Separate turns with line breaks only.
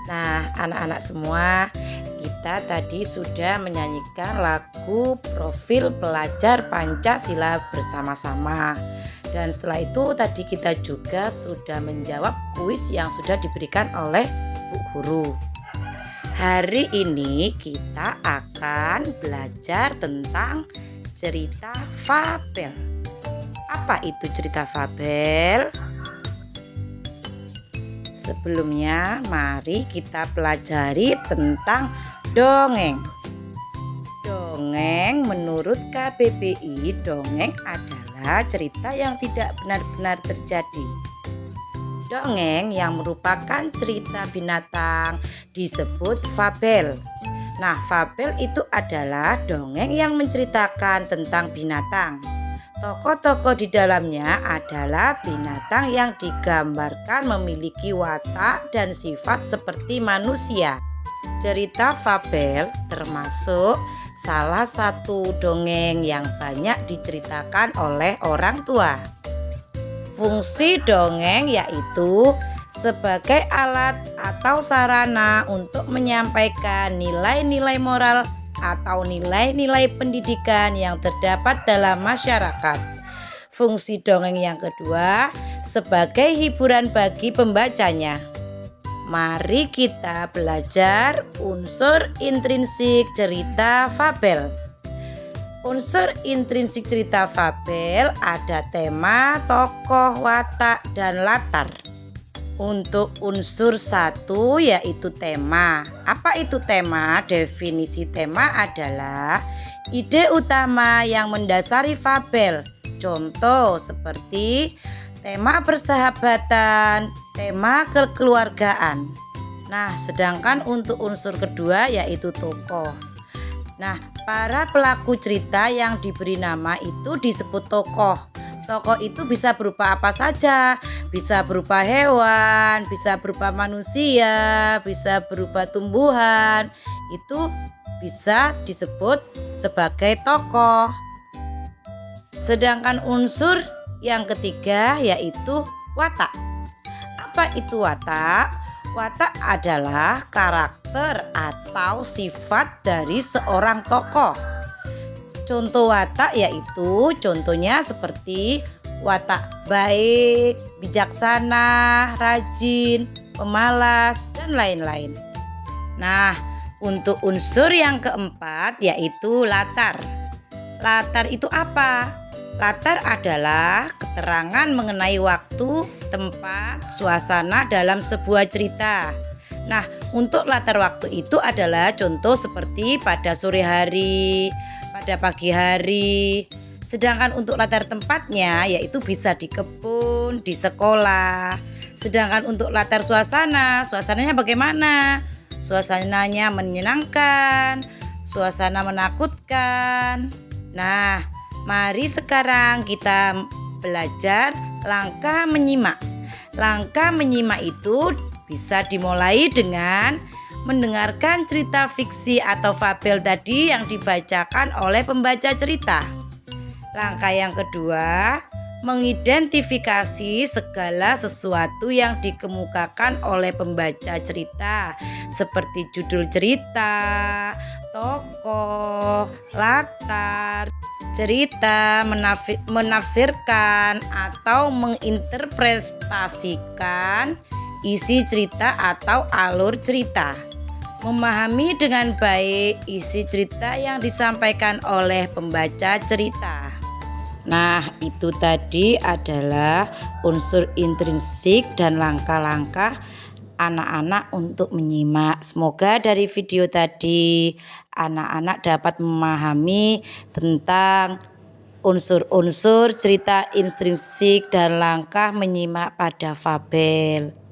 Nah, anak-anak semua, kita tadi sudah menyanyikan lagu Profil Pelajar Pancasila bersama-sama. Dan setelah itu tadi kita juga sudah menjawab kuis yang sudah diberikan oleh Bu Guru. Hari ini kita akan belajar tentang cerita fabel. Apa itu cerita fabel? Sebelumnya, mari kita pelajari tentang dongeng. Dongeng menurut KBBI, dongeng adalah cerita yang tidak benar-benar terjadi. Dongeng yang merupakan cerita binatang disebut fabel. Nah, fabel itu adalah dongeng yang menceritakan tentang binatang. Tokoh-tokoh di dalamnya adalah binatang yang digambarkan memiliki watak dan sifat seperti manusia. Cerita fabel termasuk salah satu dongeng yang banyak diceritakan oleh orang tua. Fungsi dongeng yaitu sebagai alat atau sarana untuk menyampaikan nilai-nilai moral atau nilai-nilai pendidikan yang terdapat dalam masyarakat. Fungsi dongeng yang kedua sebagai hiburan bagi pembacanya. Mari kita belajar unsur intrinsik cerita fabel. Unsur intrinsik cerita fabel ada tema, tokoh, watak, dan latar. Untuk unsur satu yaitu tema. Apa itu tema? Definisi tema adalah ide utama yang mendasari fabel. Contoh seperti tema persahabatan, tema kekeluargaan. Nah, sedangkan untuk unsur kedua yaitu tokoh. Nah, para pelaku cerita yang diberi nama itu disebut tokoh. Tokoh itu bisa berupa apa saja, bisa berupa hewan, bisa berupa manusia, bisa berupa tumbuhan. Itu bisa disebut sebagai tokoh. Sedangkan unsur yang ketiga yaitu watak. Apa itu watak? Watak adalah karakter atau sifat dari seorang tokoh. Contoh watak yaitu contohnya seperti watak baik, bijaksana, rajin, pemalas, dan lain-lain. Nah, untuk unsur yang keempat yaitu latar. Latar itu apa? Latar adalah keterangan mengenai waktu, tempat, suasana dalam sebuah cerita. Nah, untuk latar waktu itu adalah contoh seperti pada sore hari, pada pagi hari. Sedangkan untuk latar tempatnya yaitu bisa di kebun, di sekolah. Sedangkan untuk latar suasananya bagaimana? Suasananya menyenangkan, suasana menakutkan. Nah, mari sekarang kita belajar langkah menyimak. Langkah menyimak itu bisa dimulai dengan mendengarkan cerita fiksi atau fabel tadi yang dibacakan oleh pembaca cerita. Langkah yang kedua, mengidentifikasi segala sesuatu yang dikemukakan oleh pembaca cerita seperti judul cerita, tokoh, latar, cerita, menafsirkan atau menginterpretasikan isi cerita atau alur cerita. Memahami dengan baik isi cerita yang disampaikan oleh pembaca cerita. Nah, itu tadi adalah unsur intrinsik dan langkah-langkah anak-anak untuk menyimak. Semoga dari video tadi anak-anak dapat memahami tentang unsur-unsur cerita intrinsik dan langkah menyimak pada fabel.